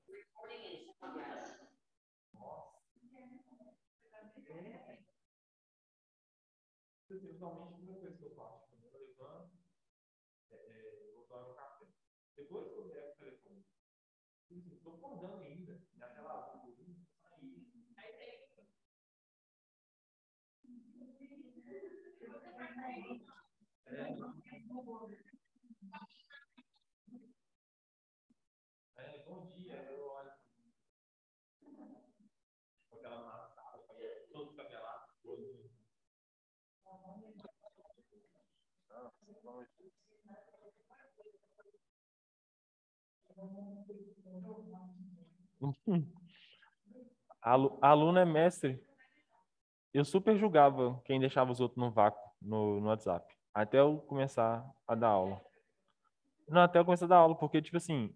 Principalmente, a primeira coisa que eu faço, quando eu levanto, vou tomar meu café. Depois que eu pego o telefone, estou acordando ainda, naquela bom dia, eu olho com aquela massada, todo cabelado, todo. Aluno é mestre. Eu super julgava quem deixava os outros no vácuo no WhatsApp. Até eu começar a dar aula. Não, até eu começar a dar aula, porque, tipo assim,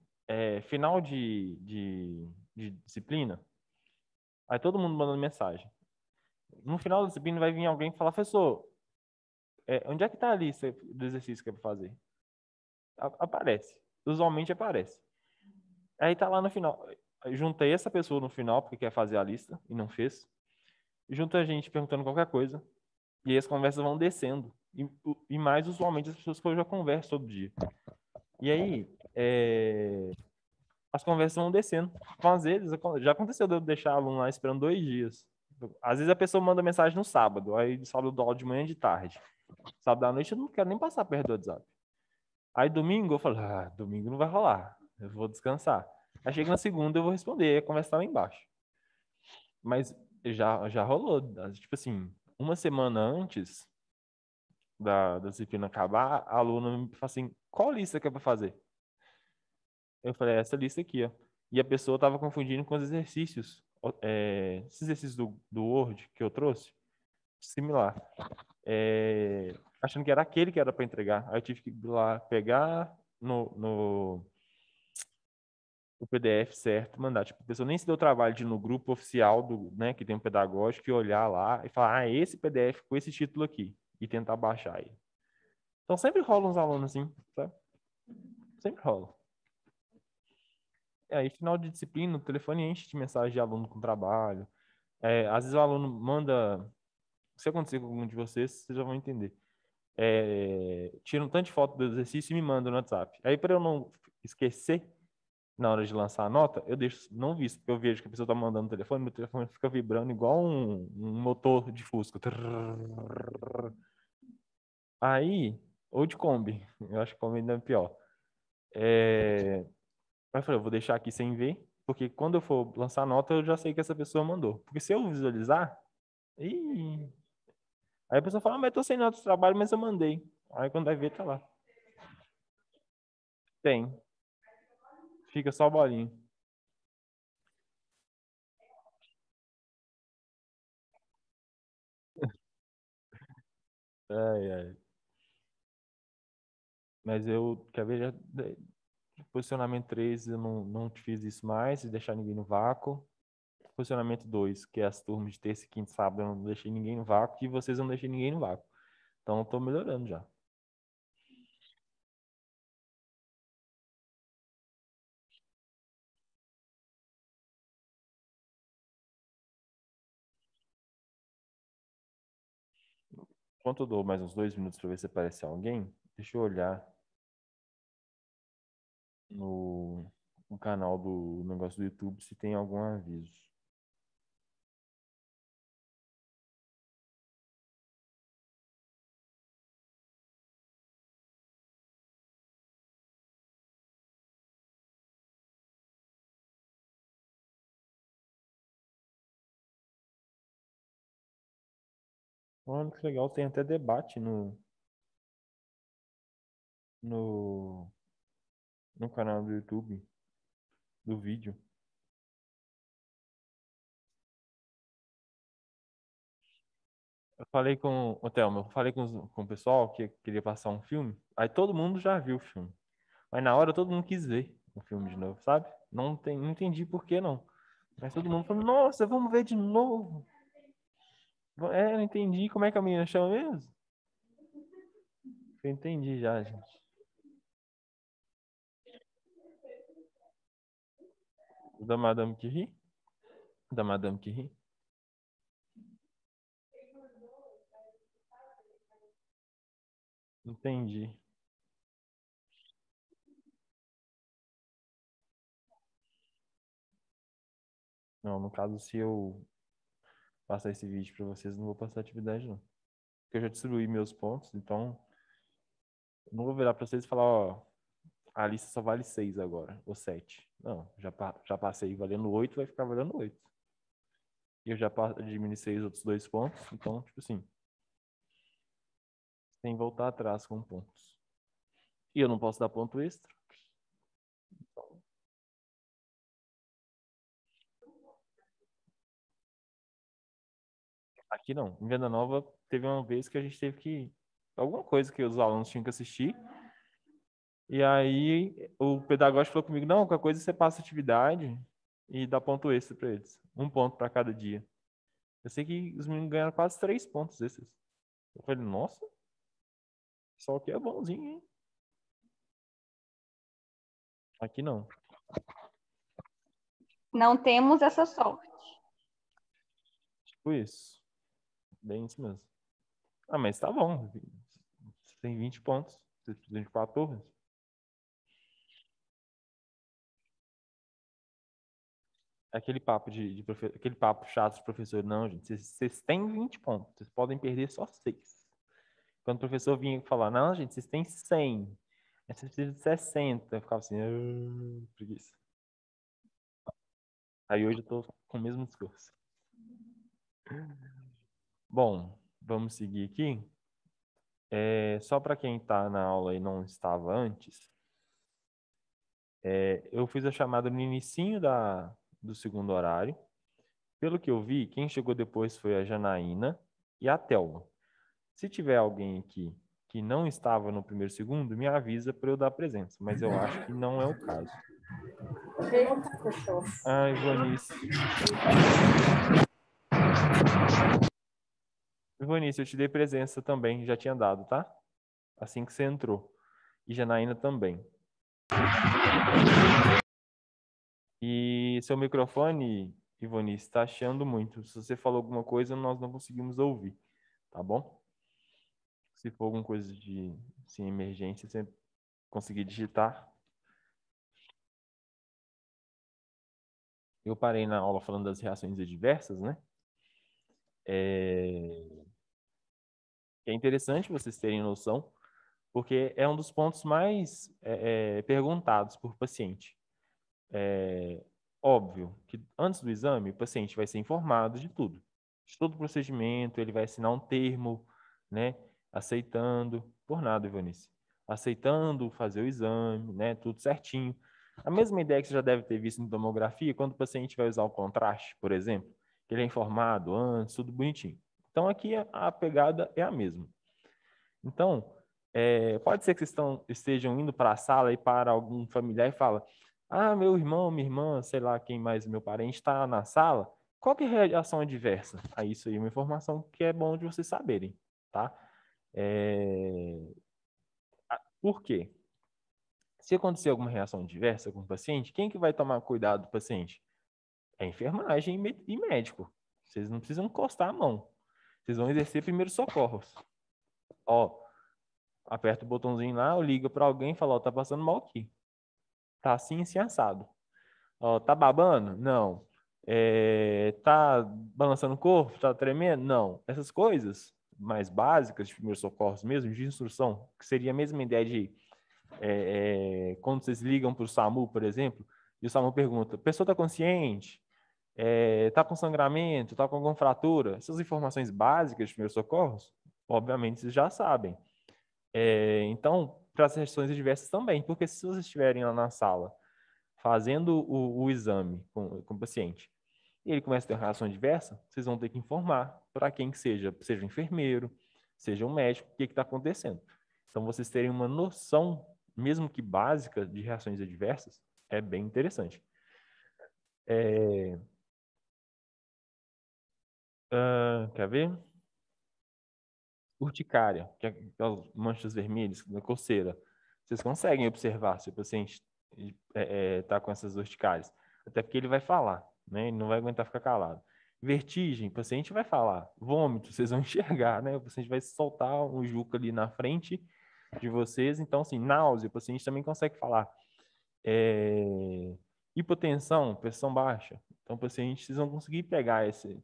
final de disciplina, aí todo mundo mandando mensagem. No final da disciplina vai vir alguém e falar, professor, onde é que tá a lista do exercício que é pra fazer? Aparece. Usualmente aparece. Aí tá lá no final. Eu juntei essa pessoa no final, porque quer fazer a lista e não fez. Junta a gente perguntando qualquer coisa. E aí as conversas vão descendo. E mais usualmente as pessoas que eu já converso todo dia. E aí, as conversas vão descendo. Então, às vezes, já aconteceu de eu deixar aluno lá esperando 2 dias. Às vezes a pessoa manda mensagem no sábado, aí de sábado eu dou aula de manhã e de tarde. Sábado à noite eu não quero nem passar perto do WhatsApp. Aí domingo eu falo, domingo não vai rolar, eu vou descansar. Aí chega na segunda eu vou responder, aí a conversa tá lá embaixo. Mas já rolou, tipo assim, uma semana antes da disciplina acabar, a aluna me fala assim, qual lista que é pra fazer? Eu falei, essa lista aqui, ó. E a pessoa tava confundindo com os exercícios, esses exercícios do Word que eu trouxe, similar. Achando que era aquele que era para entregar. Aí eu tive que ir lá pegar no o PDF certo, mandar. Tipo, a pessoa nem se deu o trabalho de ir no grupo oficial né, que tem um pedagógico e olhar lá e falar, esse PDF com esse título aqui e tentar baixar ele. Então sempre rola uns alunos assim, sabe? Sempre rola. Aí, final de disciplina, o telefone enche de mensagem de aluno com trabalho. Às vezes o aluno manda. Se acontecer com algum de vocês, vocês já vão entender. Tira um tanto de foto do exercício e me manda no WhatsApp. Aí, para eu não esquecer, na hora de lançar a nota, eu deixo não visto, porque eu vejo que a pessoa tá mandando no telefone, meu telefone fica vibrando igual um motor de Fusca. Aí, ou de Kombi, eu acho que Kombi ainda é pior. Aí eu falei, eu vou deixar aqui sem ver, porque quando eu for lançar a nota, eu já sei que essa pessoa mandou. Porque se eu visualizar, ih... Aí a pessoa fala, mas eu tô sem nota de trabalho, mas eu mandei. Aí quando vai ver, tá lá. Tem. Fica só a bolinha. Ai, ai. Mas eu, quer ver, posicionamento 3 eu não fiz isso mais, de deixar ninguém no vácuo. Posicionamento 2 que é as turmas de terça, quinta e sábado, eu não deixei ninguém no vácuo, e vocês não deixei ninguém no vácuo. Então eu tô melhorando já. Enquanto eu dou mais uns 2 minutos para ver se aparece alguém, deixa eu olhar no canal do negócio do YouTube se tem algum aviso. Olha que legal, tem até debate no, no canal do YouTube, do vídeo. Eu falei com o Thelma, eu falei com o pessoal que queria passar um filme, aí todo mundo já viu o filme. Mas na hora todo mundo quis ver o filme de novo, sabe? Não entendi por que não. Mas todo mundo falou, nossa, vamos ver de novo. Não entendi como é que a menina chama mesmo. Eu entendi já, gente. Da Madame Curie? Da Madame Curie? Entendi. Não, no caso, se eu passar esse vídeo pra vocês, não vou passar atividade, não. Porque eu já distribuí meus pontos, então eu não vou virar pra vocês e falar, ó, a lista só vale 6 agora, ou 7. Não, já passei valendo 8, vai ficar valendo 8. E eu já administrei os outros 2 pontos, então, tipo assim, sem voltar atrás com pontos. E eu não posso dar ponto extra. Aqui não. Em Venda Nova, teve uma vez que a gente teve que. Alguma coisa que os alunos tinham que assistir. E aí o pedagógico falou comigo: não, qualquer coisa você passa atividade e dá ponto extra para eles. 1 ponto para cada dia. Eu sei que os meninos ganharam quase 3 pontos esses. Eu falei: nossa, só que é bonzinho, hein? Aqui não. Não temos essa sorte. Tipo isso. Bem isso mesmo. Ah, mas tá bom. Você tem 20 pontos. Você precisa de 4 turmas. Aquele papo aquele papo chato de professor, não, gente. Vocês têm 20 pontos. Vocês podem perder só 6. Quando o professor vinha falar, não, gente, vocês têm 100. Aí vocês precisam de 60. Eu ficava assim, preguiça. Aí hoje eu tô com o mesmo discurso. Bom, vamos seguir aqui. Só para quem está na aula e não estava antes, eu fiz a chamada no inicinho do segundo horário. Pelo que eu vi, quem chegou depois foi a Janaína e a Thelma. Se tiver alguém aqui que não estava no primeiro e segundo, me avisa para eu dar presença, mas eu acho que não é o caso. Ai, Ivanice. Ivanice, eu te dei presença também, já tinha dado, tá? Assim que você entrou. E Janaína também. E seu microfone, Ivanice, está achando muito. Se você falou alguma coisa, nós não conseguimos ouvir, tá bom? Se for alguma coisa de assim, emergência, você conseguir digitar. Eu parei na aula falando das reações adversas, né? É interessante vocês terem noção, porque é um dos pontos mais perguntados por paciente. Óbvio que antes do exame, o paciente vai ser informado de todo o procedimento, ele vai assinar um termo, né, aceitando, por nada, Ivanice, aceitando fazer o exame, né, tudo certinho. A mesma ideia que você já deve ter visto em tomografia, quando o paciente vai usar o contraste, por exemplo, que ele é informado antes, tudo bonitinho. Então, aqui a pegada é a mesma. Então, pode ser que vocês estejam indo para a sala e para algum familiar e fala: ah, meu irmão, minha irmã, sei lá quem mais, meu parente está na sala. Qual que é a reação adversa? Aí isso aí é uma informação que é bom de vocês saberem, tá? É... Por quê? Se acontecer alguma reação adversa com o paciente, quem que vai tomar cuidado do paciente? É a enfermagem e médico. Vocês não precisam encostar a mão. Vocês vão exercer primeiros socorros. Ó, aperta o botãozinho lá, ou liga para alguém e fala: ó, tá passando mal aqui. Tá assim, assim, assado. Ó, tá babando? Não. Tá balançando o corpo? Tá tremendo? Não. Essas coisas mais básicas de primeiros socorros mesmo, de instrução, que seria a mesma ideia de quando vocês ligam para o SAMU, por exemplo, e o SAMU pergunta: a pessoa está consciente? Está com sangramento? Está com alguma fratura? Essas informações básicas de primeiros socorros, obviamente vocês já sabem. Então, para as reações adversas também, porque se vocês estiverem lá na sala fazendo o exame com o paciente e ele começa a ter uma reação adversa, vocês vão ter que informar para quem que seja um enfermeiro, seja um médico, o que está acontecendo. Então, vocês terem uma noção, mesmo que básica, de reações adversas, é bem interessante. Quer ver? Urticária, que é aquelas manchas vermelhas na coceira. Vocês conseguem observar se o paciente está com essas urticárias. Até porque ele vai falar, né? Ele não vai aguentar ficar calado. Vertigem, o paciente vai falar. Vômito, vocês vão enxergar, né? O paciente vai soltar um juco ali na frente de vocês. Então, assim, náusea, o paciente também consegue falar. Hipotensão, pressão baixa. Então, o paciente, vocês vão conseguir ter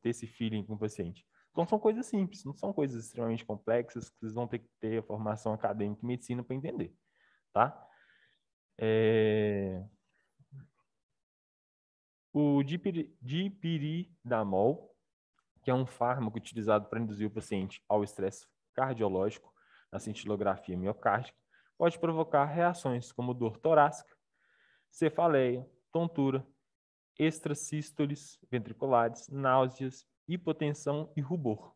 esse feeling com o paciente. Então, são coisas simples, não são coisas extremamente complexas que vocês vão ter que ter a formação acadêmica em medicina para entender, tá? O dipiridamol, que é um fármaco utilizado para induzir o paciente ao estresse cardiológico na cintilografia miocárdica, pode provocar reações como dor torácica, cefaleia, tontura, extrasístoles ventriculares, náuseas, hipotensão e rubor.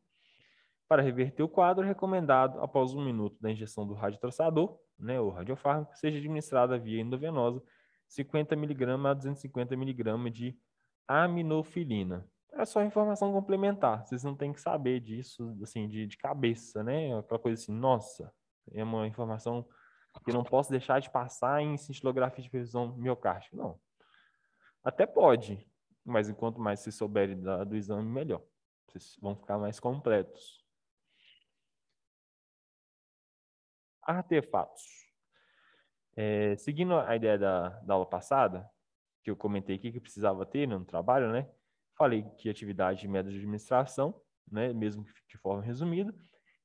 Para reverter o quadro, é recomendado, após 1 minuto da injeção do radiotraçador, né, o radiofármaco, seja administrada via endovenosa 50 mg a 250 mg de aminofilina. É só informação complementar, vocês não têm que saber disso assim, de cabeça, né? Aquela coisa assim, nossa, é uma informação que eu não posso deixar de passar em cintilografia de perfusão miocárdica. Não. Até pode, mas enquanto mais vocês souberem do exame, melhor. Vocês vão ficar mais completos. Artefatos. Seguindo a ideia da aula passada, que eu comentei aqui que precisava ter no trabalho, né? Falei que atividade de método de administração, né? Mesmo que de forma resumida.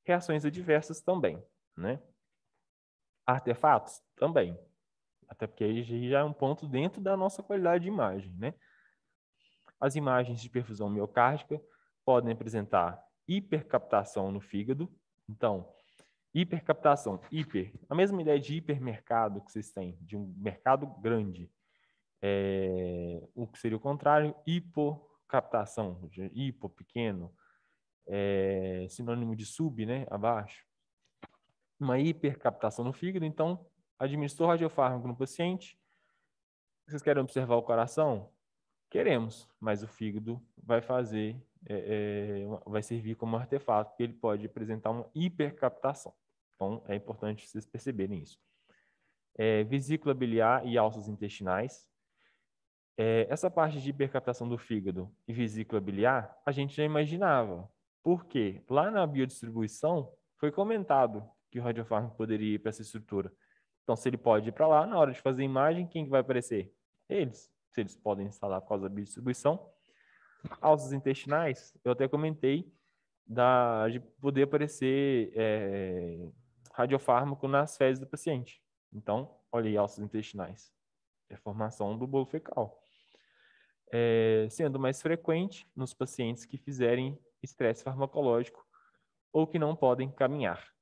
Reações adversas também, né? Artefatos também. Até porque aí já é um ponto dentro da nossa qualidade de imagem, né? As imagens de perfusão miocárdica podem apresentar hipercaptação no fígado. Então, hipercaptação, a mesma ideia de hipermercado que vocês têm, de um mercado grande. O que seria o contrário, hipocaptação, hipo, pequeno, sinônimo de sub, né, abaixo. Uma hipercaptação no fígado, então, administrou radiofármaco no paciente. Vocês querem observar o coração? Queremos, mas o fígado vai vai servir como artefato, porque ele pode apresentar uma hipercaptação. Então, é importante vocês perceberem isso. Vesícula biliar e alças intestinais. Essa parte de hipercaptação do fígado e vesícula biliar, a gente já imaginava. Por quê? Lá na biodistribuição, foi comentado que o radiofármaco poderia ir para essa estrutura. Então, se ele pode ir para lá, na hora de fazer a imagem, quem que vai aparecer? Eles. Se eles podem instalar por causa da biodistribuição. Alças intestinais, eu até comentei de poder aparecer radiofármaco nas fezes do paciente. Então, olha aí, alças intestinais. É formação do bolo fecal. Sendo mais frequente nos pacientes que fizerem estresse farmacológico ou que não podem caminhar.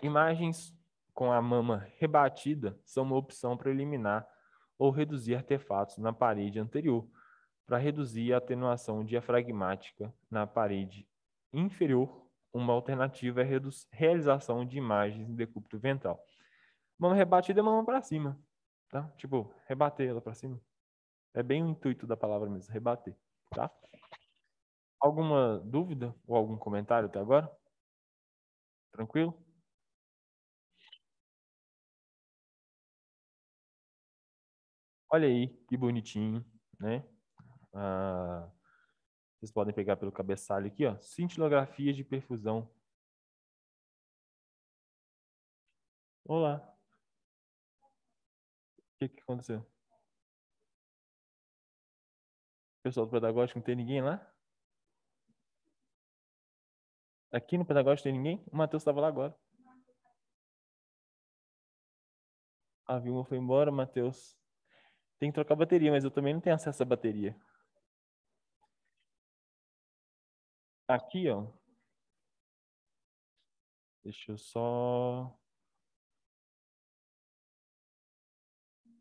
Imagens com a mama rebatida são uma opção para eliminar ou reduzir artefatos na parede anterior, para reduzir a atenuação diafragmática na parede inferior. Uma alternativa é a realização de imagens em decúbito ventral. Mama rebatida é mama para cima, tá? Tipo, rebater ela para cima. É bem o intuito da palavra mesmo, rebater, tá? Alguma dúvida ou algum comentário até agora? Tranquilo? Olha aí, que bonitinho, né? Ah, vocês podem pegar pelo cabeçalho aqui, ó. Cintilografia de perfusão. Olá. O que aconteceu? Pessoal do pedagógico, não tem ninguém lá? Aqui no pedagógico tem ninguém? O Matheus estava lá agora. A Vilma foi embora, o Matheus. Tem que trocar a bateria, mas eu também não tenho acesso à bateria. Aqui, ó. Deixa eu só.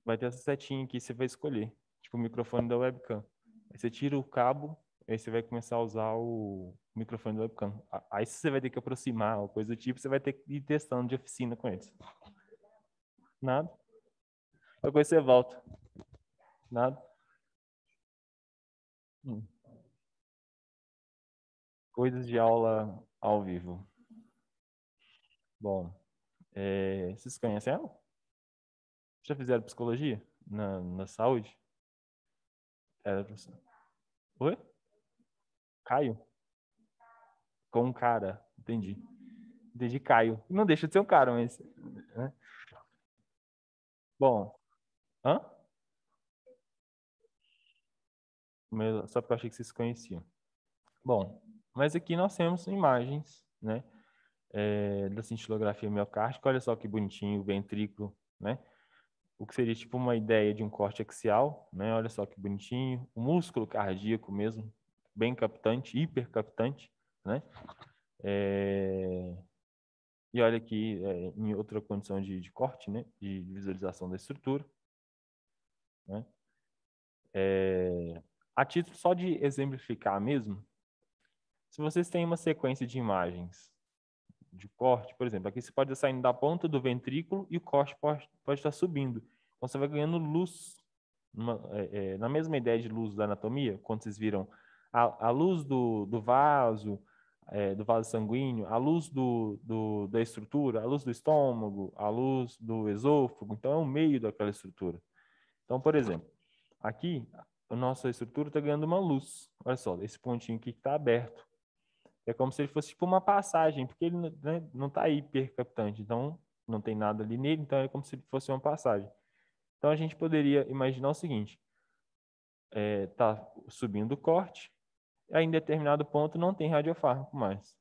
Vai ter essa setinha aqui, você vai escolher. Tipo o microfone da webcam. Aí você tira o cabo, aí você vai começar a usar o microfone da webcam. Aí você vai ter que aproximar ou coisa do tipo, você vai ter que ir testando de oficina com eles. Nada? Depois você volta. Nada? Hum. Coisas de aula ao vivo. Bom, vocês conhecem ela? Já fizeram psicologia na saúde? Era professor. Oi? Caio? Com um cara. Entendi. Entendi, Caio. Não deixa de ser um cara, mas... né? Bom. Hã? Só porque eu achei que vocês se conheciam. Bom, mas aqui nós temos imagens, né? Da cintilografia miocárdica. Olha só que bonitinho o ventrículo, né? O que seria tipo uma ideia de um corte axial, né? Olha só que bonitinho. O músculo cardíaco mesmo, bem captante, hipercaptante, né? E olha aqui em outra condição de corte, né? De visualização da estrutura, né? A título só de exemplificar mesmo, se vocês têm uma sequência de imagens de corte, por exemplo, aqui você pode estar saindo da ponta do ventrículo e o corte pode estar subindo. Então você vai ganhando luz. Na mesma ideia de luz da anatomia, quando vocês viram a luz do vaso, do vaso sanguíneo, a luz da estrutura, a luz do estômago, a luz do esôfago, então é o meio daquela estrutura. Então, por exemplo, aqui a nossa estrutura está ganhando uma luz. Olha só, esse pontinho aqui que está aberto. É como se ele fosse tipo uma passagem, porque ele, né, não está hipercaptante, então não tem nada ali nele, então é como se fosse uma passagem. Então a gente poderia imaginar o seguinte: tá subindo o corte, aí em determinado ponto não tem radiofármaco mais.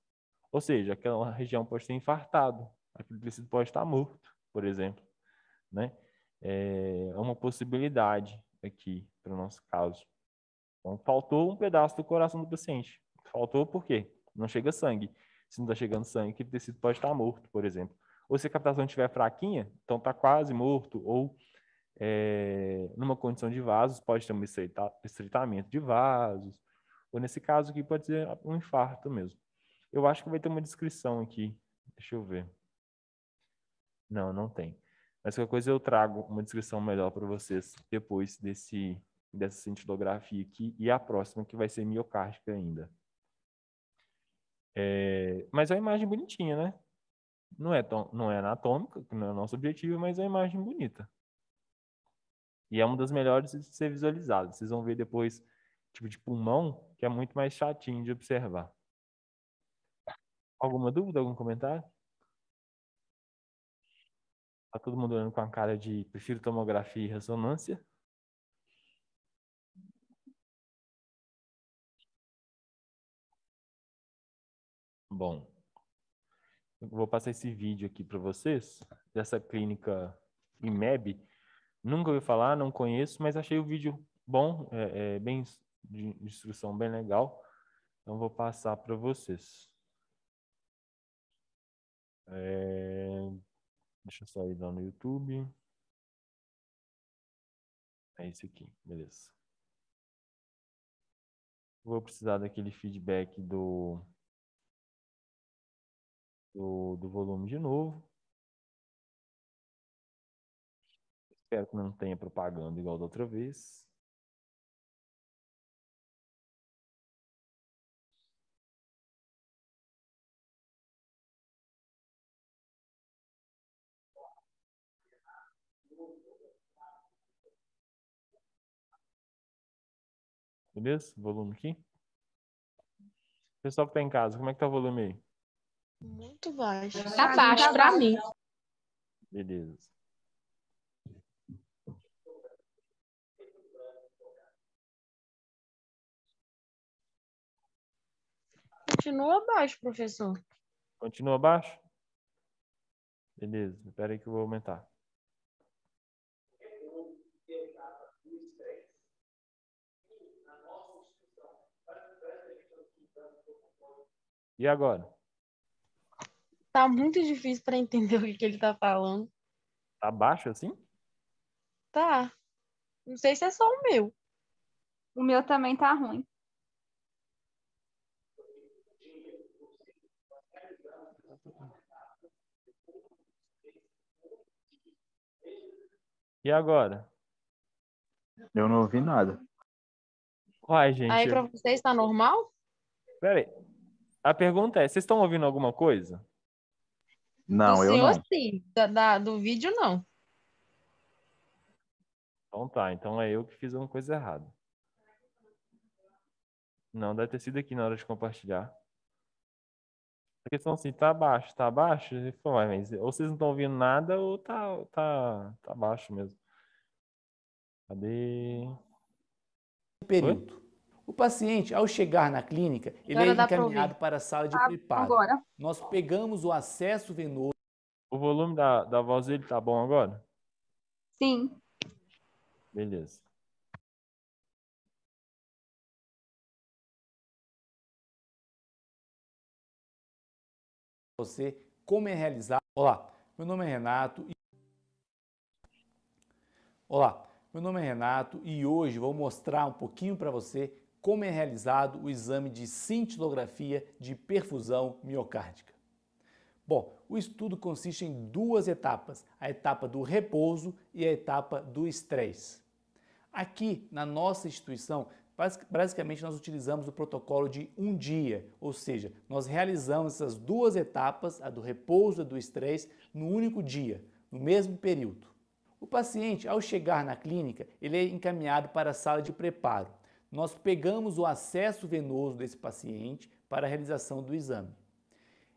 Ou seja, aquela região pode ter infartado, aquele tecido pode estar morto, por exemplo, né? É uma possibilidade aqui para o nosso caso. Então, faltou um pedaço do coração do paciente. Faltou por quê? Não chega sangue. Se não está chegando sangue, aquele tecido pode estar morto, por exemplo. Ou se a captação estiver fraquinha, então está quase morto, ou numa condição de vasos, pode ter um estreitamento de vasos, ou nesse caso aqui pode ser um infarto mesmo. Eu acho que vai ter uma descrição aqui. Deixa eu ver. Não, não tem. Mas qualquer coisa eu trago uma descrição melhor para vocês depois dessa cintilografia aqui e a próxima que vai ser miocárdica ainda. Mas é uma imagem bonitinha, né? Não é anatômica, que não é o nosso objetivo, mas é uma imagem bonita. E é uma das melhores de ser visualizada. Vocês vão ver depois, tipo de pulmão, que é muito mais chatinho de observar. Alguma dúvida, algum comentário? Tá todo mundo olhando com a cara de prefiro tomografia e ressonância? Bom, eu vou passar esse vídeo aqui para vocês, dessa clínica IMEB. Nunca ouvi falar, não conheço, mas achei o vídeo bom, bem de instrução bem legal. Então vou passar para vocês. Deixa eu só ir lá no YouTube. É esse aqui, beleza. Vou precisar daquele feedback do volume de novo. Espero que não tenha propaganda igual da outra vez. Beleza? Volume aqui. Pessoal que tá em casa, como é que tá o volume aí? Muito baixo. Tá baixo pra mim. Beleza. Continua baixo, professor. Continua baixo? Beleza. Espera aí que eu vou aumentar. E agora? Tá muito difícil para entender o que ele tá falando. Tá baixo assim? Tá. Não sei se é só o meu. O meu também tá ruim. E agora? Eu não ouvi nada. Uai, gente. Aí para você está normal? Pera aí. A pergunta é, vocês estão ouvindo alguma coisa? Não, Do eu senhor, não. sim. Do vídeo, não. Então tá, então é eu que fiz uma coisa errada. Não, deve ter sido aqui na hora de compartilhar. A questão assim, tá baixo, tá baixo? Ele falou, "Ué, mas ou vocês não estão ouvindo nada ou tá baixo mesmo. Cadê? Oi? Período. O paciente, ao chegar na clínica, ele é Agora dá pra encaminhado ouvir. para a sala de Tá, preparo. agora. Nós pegamos o acesso venoso. O volume da voz dele tá bom agora? Sim. Beleza. Você como é realizado. Olá, meu nome é Renato. Olá, meu nome é Renato e hoje vou mostrar um pouquinho para você como é realizado o exame de cintilografia de perfusão miocárdica. Bom, o estudo consiste em duas etapas, a etapa do repouso e a etapa do estresse. Aqui na nossa instituição, basicamente nós utilizamos o protocolo de um dia, ou seja, nós realizamos essas duas etapas, a do repouso e a do estresse, no único dia, no mesmo período. O paciente, ao chegar na clínica, ele é encaminhado para a sala de preparo. Nós pegamos o acesso venoso desse paciente para a realização do exame.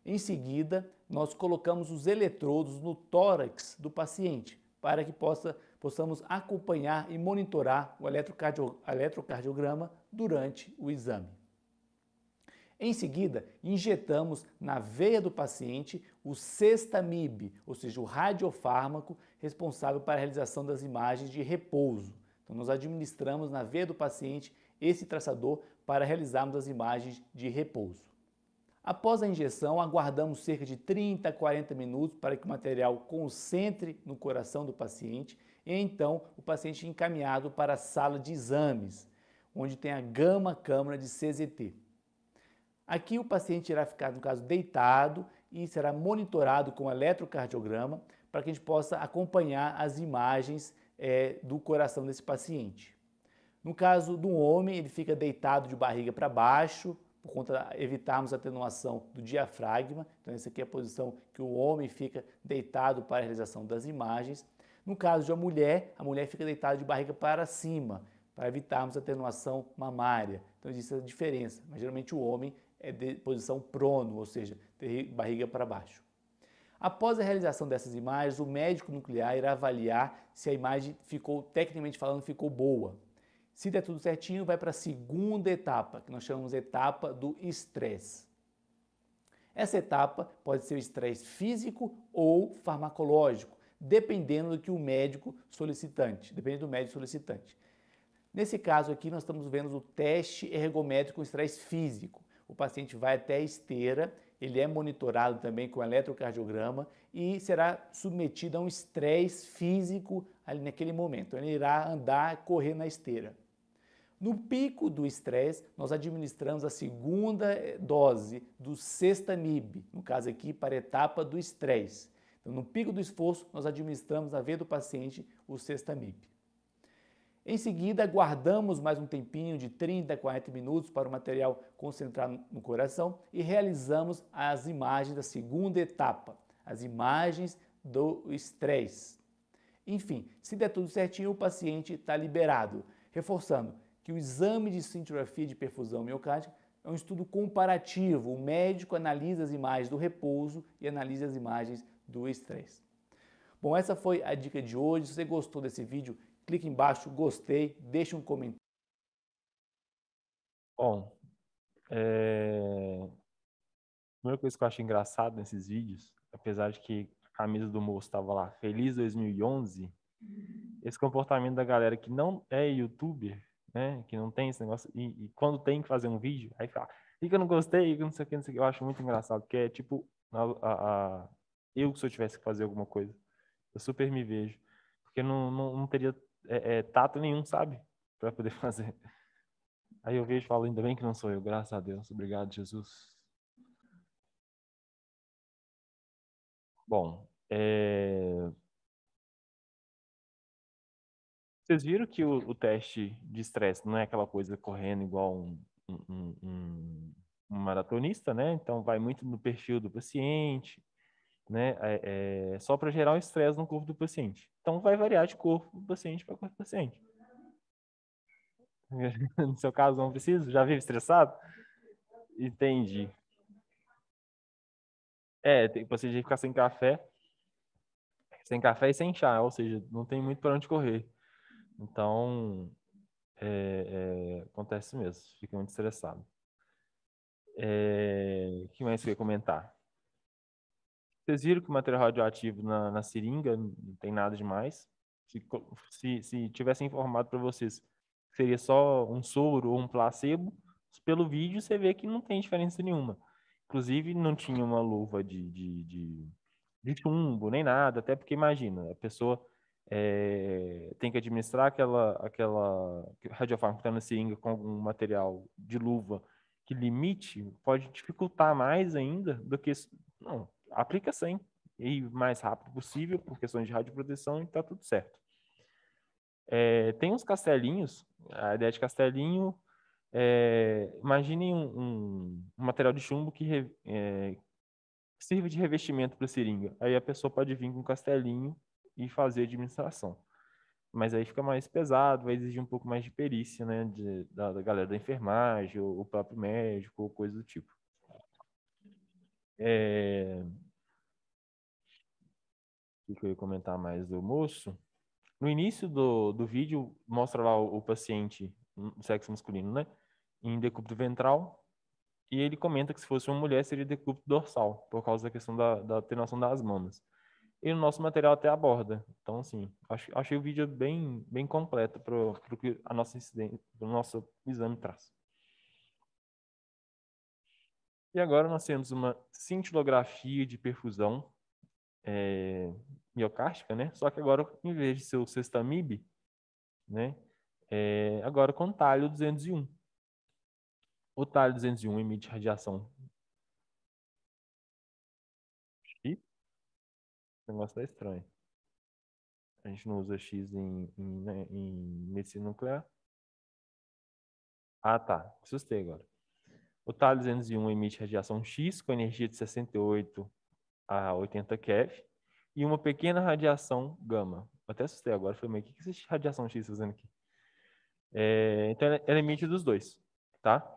Em seguida, nós colocamos os eletrodos no tórax do paciente para que possamos acompanhar e monitorar o eletrocardiograma durante o exame. Em seguida, injetamos na veia do paciente o Cestamib, ou seja, o radiofármaco responsável para a realização das imagens de repouso. Então, nós administramos na veia do paciente esse traçador para realizarmos as imagens de repouso. Após a injeção, aguardamos cerca de 30 a 40 minutos para que o material concentre no coração do paciente e então o paciente é encaminhado para a sala de exames, onde tem a gama-câmara de CZT. Aqui o paciente irá ficar, no caso, deitado e será monitorado com eletrocardiograma para que a gente possa acompanhar as imagens do coração desse paciente. No caso do homem, ele fica deitado de barriga para baixo, por conta de evitarmos a atenuação do diafragma. Então essa aqui é a posição que o homem fica deitado para a realização das imagens. No caso de uma a mulher fica deitada de barriga para cima, para evitarmos a atenuação mamária. Então existe essa diferença, mas geralmente o homem é de posição prono, ou seja, de barriga para baixo. Após a realização dessas imagens, o médico nuclear irá avaliar se a imagem tecnicamente falando, ficou boa. Se der tudo certinho, vai para a segunda etapa, que nós chamamos de etapa do estresse. Essa etapa pode ser o estresse físico ou farmacológico, dependendo do que o médico solicitante, Nesse caso aqui, nós estamos vendo o teste ergométrico com estresse físico. O paciente vai até a esteira, ele é monitorado também com eletrocardiograma e será submetido a um estresse físico ali naquele momento. Ele irá andar, correr na esteira. No pico do estresse, nós administramos a segunda dose do Cestamib, no caso aqui para a etapa do estresse. Então, no pico do esforço, nós administramos na veia do paciente o Cestamib. Em seguida, aguardamos mais um tempinho de 30 a 40 minutos para o material concentrar no coração e realizamos as imagens da segunda etapa, as imagens do estresse. Enfim, se der tudo certinho, o paciente está liberado. Reforçando que o exame de cintilografia de perfusão miocárdica é um estudo comparativo. O médico analisa as imagens do repouso e analisa as imagens do estresse. Bom, essa foi a dica de hoje. Se você gostou desse vídeo, clique embaixo, gostei, deixe um comentário. Bom, a primeira coisa que eu acho engraçado nesses vídeos, apesar de que a camisa do moço estava lá, Feliz 2011, esse comportamento da galera que não é youtuber, né, que não tem esse negócio, e quando tem que fazer um vídeo, aí fala, fica não gostei, não sei o que, não sei o que, eu acho muito engraçado, porque é tipo, eu se eu tivesse que fazer alguma coisa, eu super me vejo, porque não teria tato nenhum, sabe, para poder fazer. Aí eu vejo e falo, ainda bem que não sou eu, graças a Deus, obrigado, Jesus. Bom, vocês viram que o teste de estresse não é aquela coisa correndo igual um maratonista, né? Então vai muito no perfil do paciente, né? Só para gerar um estresse no corpo do paciente. Então vai variar de corpo do paciente para corpo do paciente. No seu caso, não precisa? Já vive estressado? Entendi. Você ficar sem café e sem chá, ou seja, não tem muito para onde correr. Então, acontece mesmo, fica muito estressado. O que mais que eu ia comentar? Vocês viram que o material radioativo na seringa não tem nada demais? Se tivesse informado para vocês que seria só um soro ou um placebo, pelo vídeo você vê que não tem diferença nenhuma. Inclusive, não tinha uma luva de chumbo, nem nada, até porque imagina, a pessoa tem que administrar aquela radiofármaco que está na seringa com algum material de luva que limite, pode dificultar mais ainda do que... Não, aplica sem e o mais rápido possível, por questões de radioproteção, e está tudo certo. Tem uns castelinhos, a ideia de castelinho, imaginem um material de chumbo que sirva de revestimento para a seringa. Aí a pessoa pode vir com um castelinho e fazer a administração. Mas aí fica mais pesado, vai exigir um pouco mais de perícia, né, da galera da enfermagem, ou o próprio médico, ou coisa do tipo. O que eu ia comentar mais do moço? No início do vídeo, mostra lá o paciente, o sexo masculino, né, em decúbito ventral, e ele comenta que se fosse uma mulher seria decúbito dorsal, por causa da questão da atenuação das mamas. E no nosso material até aborda. Então, assim, achei o vídeo bem, bem completo para o que a nossa incidência, o nosso exame traz. E agora nós temos uma cintilografia de perfusão miocárdica, né? Só que agora, em vez de ser o Sextamib, né? Agora com talho 201. O talho 201 emite radiação. Ih, o negócio tá estranho. A gente não usa X em medicina nuclear. Ah, tá. Assustei agora. O talho 201 emite radiação X com energia de 68 a 80 keV e uma pequena radiação gama. Eu até assustei agora. Falei, mas o que essa radiação X está fazendo aqui? Então, ela emite dos dois, tá?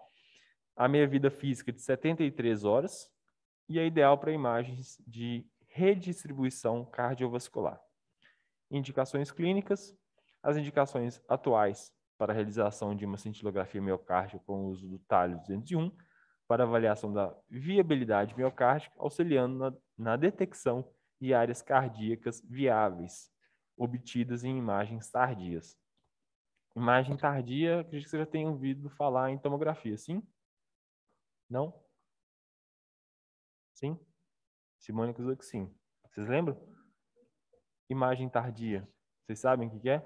A meia-vida física de 73 horas e é ideal para imagens de redistribuição cardiovascular. Indicações clínicas. As indicações atuais para a realização de uma cintilografia miocárdica com o uso do talho 201 para avaliação da viabilidade miocárdica, auxiliando na detecção de áreas cardíacas viáveis, obtidas em imagens tardias. Imagem tardia, acredito que você já tenha ouvido falar em tomografia, sim? Não? Sim? Simone acusou que sim. Vocês lembram? Imagem tardia. Vocês sabem o que é?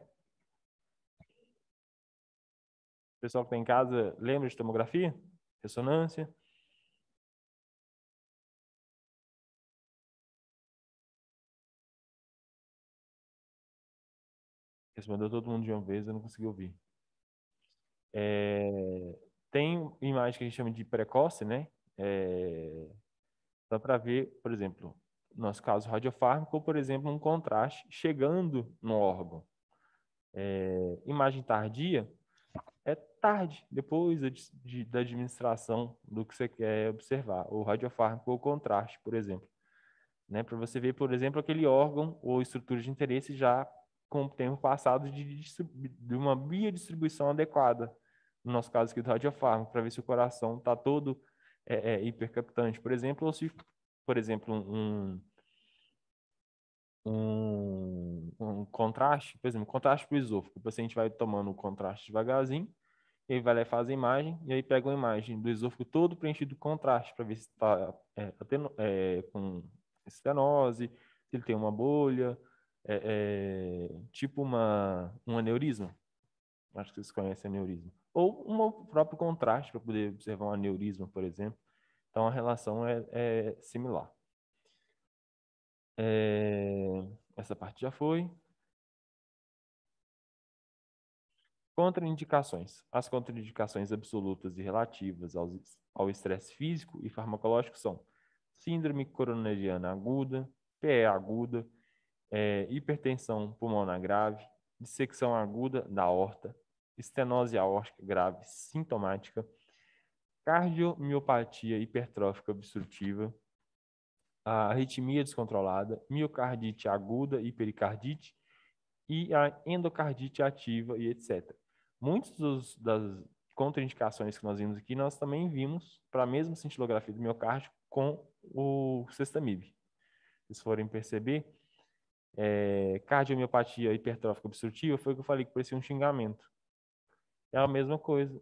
O pessoal que está em casa lembra de tomografia? Ressonância? Respondeu todo mundo de uma vez, eu não consegui ouvir. Tem imagem que a gente chama de precoce, né? Dá para ver, por exemplo, no nosso caso radiofármaco, ou, por exemplo, um contraste chegando no órgão. Imagem tardia é tarde, depois da administração do que você quer observar, o radiofármaco ou o contraste, por exemplo. Né? Para você ver, por exemplo, aquele órgão ou estrutura de interesse já com o tempo passado de uma biodistribuição adequada. No nosso caso aqui do radiofármaco, para ver se o coração está todo hipercaptante, por exemplo, ou se, por exemplo, um contraste, por exemplo, contraste para o esôfago. O paciente vai tomando o contraste devagarzinho, ele vai lá e faz a imagem, e aí pega uma imagem do esôfago todo preenchido de contraste, para ver se está com estenose, se ele tem uma bolha, tipo um aneurisma. Acho que vocês conhecem aneurisma. Ou um próprio contraste, para poder observar um aneurisma, por exemplo. Então, a relação é similar. Essa parte já foi. Contraindicações. As contraindicações absolutas e relativas ao estresse físico e farmacológico são síndrome coronariana aguda, PE aguda, hipertensão pulmonar grave, dissecção aguda da aorta, estenose aórtica grave sintomática, cardiomiopatia hipertrófica obstrutiva, a arritmia descontrolada, miocardite aguda e pericardite e a endocardite ativa e etc. Muitas das contraindicações que nós vimos aqui, nós também vimos para a mesma cintilografia do miocárdio com o Sextamib. Se vocês forem perceber, cardiomiopatia hipertrófica obstrutiva foi o que eu falei que parecia um xingamento. É a mesma coisa.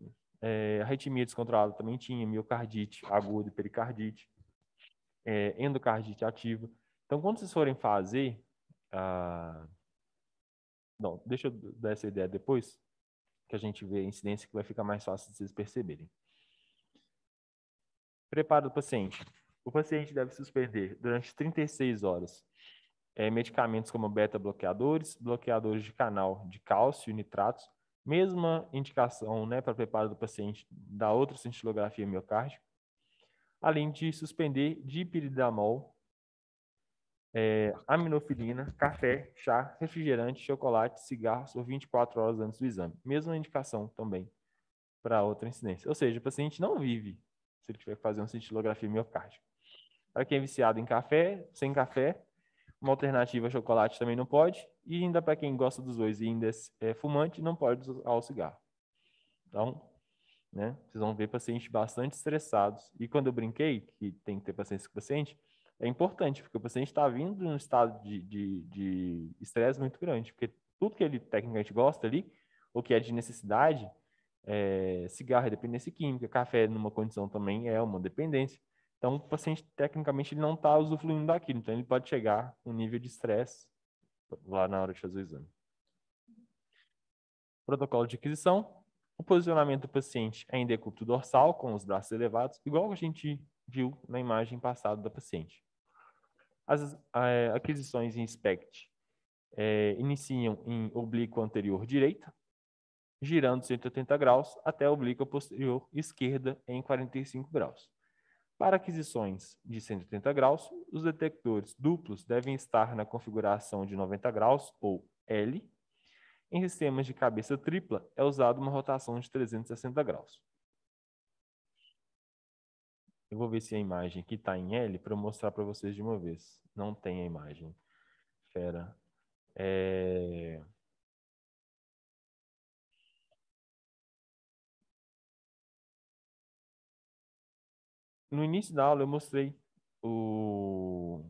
Arritmia descontrolada também tinha, miocardite aguda e pericardite, endocardite ativa. Então, quando vocês forem fazer... Não, deixa eu dar essa ideia depois, que a gente vê a incidência que vai ficar mais fácil de vocês perceberem. Preparo do paciente. O paciente deve suspender durante 36 horas medicamentos como beta-bloqueadores, bloqueadores de canal de cálcio e nitratos, mesma indicação, né, para preparo do paciente da outra cintilografia miocárdica, além de suspender dipyridamol, aminofilina, café, chá, refrigerante, chocolate, cigarros por 24 horas antes do exame. Mesma indicação também para outra incidência. Ou seja, o paciente não vive se ele tiver que fazer uma cintilografia miocárdica. Para quem é viciado em café, sem café, uma alternativa chocolate também não pode. E ainda para quem gosta dos dois e ainda é fumante, não pode usar o cigarro. Então, né, vocês vão ver pacientes bastante estressados. E quando eu brinquei que tem que ter paciência com o paciente, é importante, porque o paciente está vindo de um estado de estresse muito grande. Porque tudo que ele tecnicamente gosta ali, ou que é de necessidade, cigarro é dependência química, café numa condição também é uma dependência. Então, o paciente, tecnicamente, ele não está usufruindo daquilo. Então, ele pode chegar a um nível de estresse lá na hora de fazer o exame. Protocolo de aquisição. O posicionamento do paciente é em decúbito dorsal, com os braços elevados, igual a gente viu na imagem passada da paciente. As aquisições em SPECT iniciam em oblíqua anterior direita, girando 180 graus até a oblíqua posterior esquerda em 45 graus. Para aquisições de 180 graus, os detectores duplos devem estar na configuração de 90 graus, ou L. Em sistemas de cabeça tripla, é usada uma rotação de 360 graus. Eu vou ver se a imagem aqui está em L para eu mostrar para vocês de uma vez. Não tem a imagem. Fera. No início da aula eu mostrei um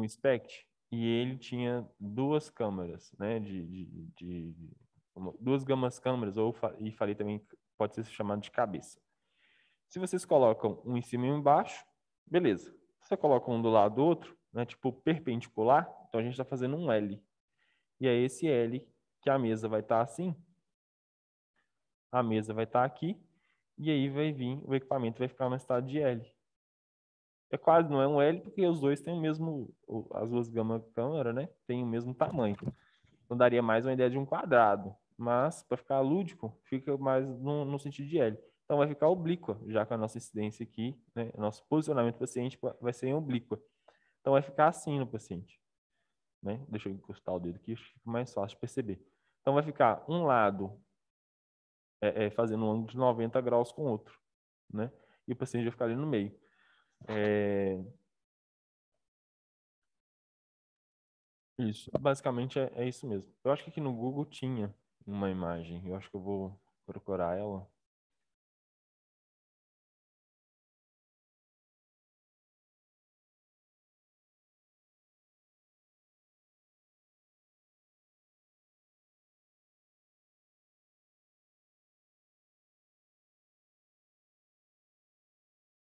SPECT e ele tinha duas câmeras, né, duas gamas câmeras, e falei também que pode ser chamado de cabeça. Se vocês colocam um em cima e um embaixo, beleza. Se você coloca um do lado do outro, né, tipo perpendicular, então a gente está fazendo um L. E é esse L que a mesa vai estar assim, a mesa vai estar aqui, e aí vai vir, o equipamento vai ficar no estado de L. Quase não é um L, porque os dois têm o mesmo, as duas gamas câmera, né, tem o mesmo tamanho. Então daria mais uma ideia de um quadrado, mas para ficar lúdico, fica mais no sentido de L. Então vai ficar oblíqua, já que a nossa incidência aqui, né, nosso posicionamento do paciente vai ser em oblíqua. Então vai ficar assim no paciente. Né? Deixa eu encostar o dedo aqui, acho que fica mais fácil de perceber. Então vai ficar um lado fazendo um ângulo de 90 graus com o outro. Né? E o paciente vai ficar ali no meio. Isso, basicamente é isso mesmo. Eu acho que aqui no Google tinha uma imagem. Eu acho que eu vou procurar ela.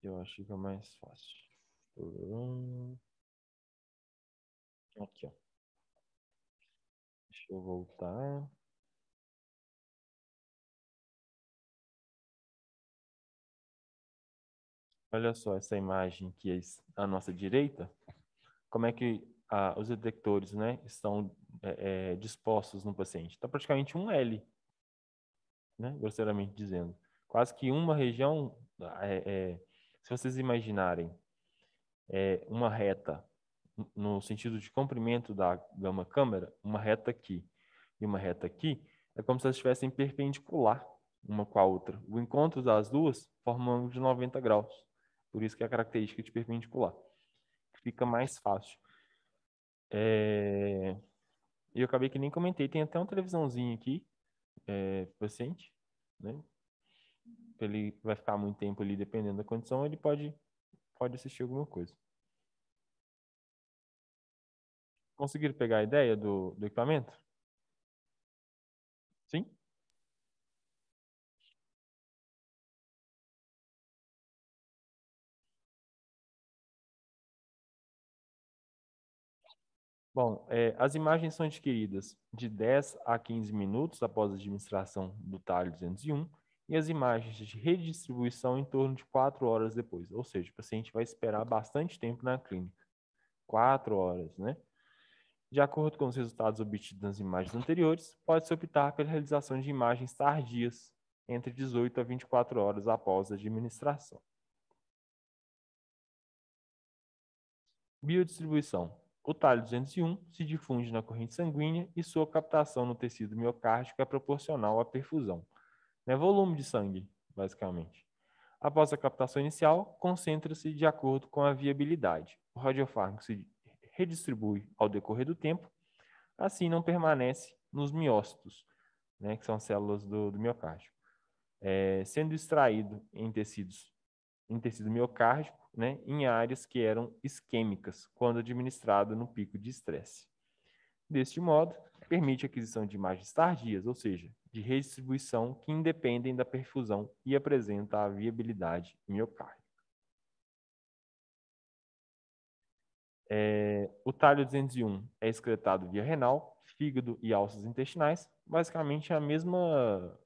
Eu acho que é mais fácil. Aqui, ó. Deixa eu voltar. Olha só essa imagem aqui à nossa direita. Como é que os detectores, né, estão dispostos no paciente? Está praticamente um L, né, grosseiramente dizendo. Quase que uma região, se vocês imaginarem uma reta no sentido de comprimento da gama câmera, uma reta aqui e uma reta aqui, é como se elas estivessem perpendicular uma com a outra. O encontro das duas forma um ângulo de 90 graus. Por isso que é a característica de perpendicular. Fica mais fácil. E eu acabei que nem comentei, tem até uma televisãozinha aqui, pro paciente, né? Ele vai ficar muito tempo ali, dependendo da condição, ele pode assistir alguma coisa. Conseguiram pegar a ideia do equipamento? Sim? Bom, as imagens são adquiridas de 10 a 15 minutos após a administração do talho 201 e as imagens de redistribuição em torno de 4 horas depois. Ou seja, o paciente vai esperar bastante tempo na clínica. 4 horas, né? De acordo com os resultados obtidos nas imagens anteriores, pode-se optar pela realização de imagens tardias entre 18 a 24 horas após a administração. Biodistribuição. O talho 201 se difunde na corrente sanguínea e sua captação no tecido miocárdico é proporcional à perfusão. Volume de sangue, basicamente. Após a captação inicial, concentra-se de acordo com a viabilidade. O radiofármaco se redistribui ao decorrer do tempo, assim não permanece nos miócitos, que são as células do miocárdio, sendo extraído em tecido miocárdico, em áreas que eram isquêmicas, quando administrado no pico de estresse. Deste modo, permite a aquisição de imagens tardias, ou seja, de redistribuição que independem da perfusão e apresenta a viabilidade miocárdica. O talho 201 é excretado via renal, fígado e alças intestinais, basicamente a mesma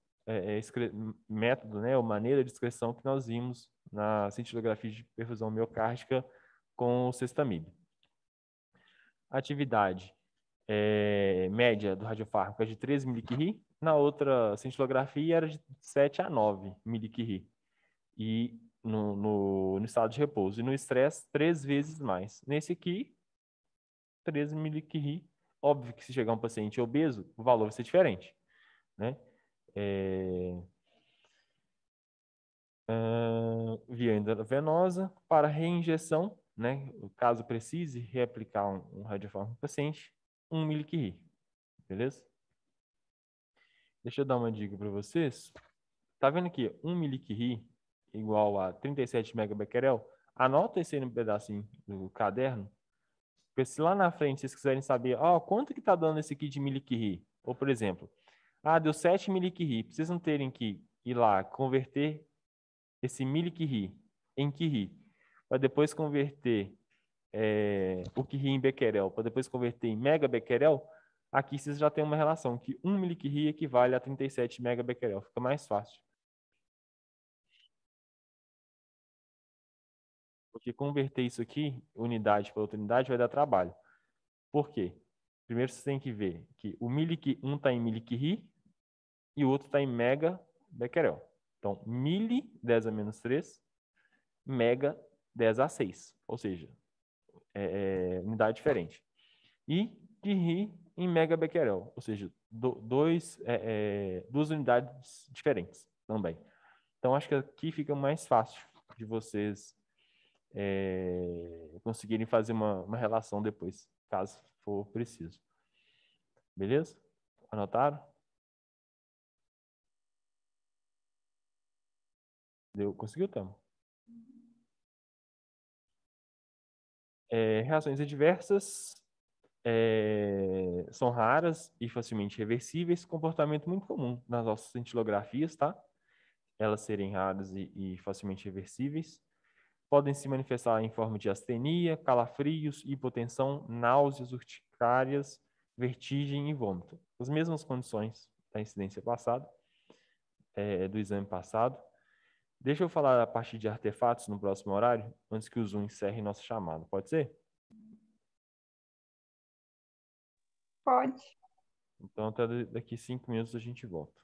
método, ou maneira de excreção que nós vimos na cintilografia de perfusão miocárdica com o Cestamib. A atividade média do radiofármaco é de 13 mCi, na outra cintilografia era de 7 a 9 mCi. E no estado de repouso. E no estresse, 3 vezes mais. Nesse aqui, 13 mCi. Óbvio que se chegar um paciente obeso, o valor vai ser diferente, né? Via endovenosa, para reinjeção, caso precise reaplicar um radiofármaco no paciente, 1 mCi, beleza? Deixa eu dar uma dica para vocês. Tá vendo aqui, 1 mCi igual a 37 megabecquerel? Anota esse aí no pedacinho do caderno, porque se lá na frente vocês quiserem saber, quanto que tá dando esse aqui de mCi? Ou, por exemplo, deu 7 mCi, vocês não terem que ir lá converter esse mCi em Curie, para depois converter o Curie em becquerel, para depois converter em megabecquerel, aqui vocês já têm uma relação que 1 mCi equivale a 37 megabecquerel. Fica mais fácil. Porque converter isso aqui, unidade para outra unidade, vai dar trabalho. Por quê? Primeiro você tem que ver que um está em mCi e o outro está em megabecquerel. Então, mili 10 a menos 3, mega 10 a 6. Ou seja, unidade diferente. E Curie em megabecquerel. Ou seja, duas unidades diferentes também. Então, acho que aqui fica mais fácil de vocês conseguirem fazer uma relação depois, caso for preciso. Beleza? Anotaram? Conseguiu, Tamo? Reações adversas são raras e facilmente reversíveis, comportamento muito comum nas nossas cintilografias, tá? Elas serem raras e facilmente reversíveis. Podem se manifestar em forma de astenia, calafrios, hipotensão, náuseas, urticárias, vertigem e vômito. As mesmas condições da incidência passada, do exame passado. Deixa eu falar a partir de artefatos no próximo horário, antes que o Zoom encerre nossa chamada. Pode ser? Pode. Então, até daqui 5 minutos a gente volta.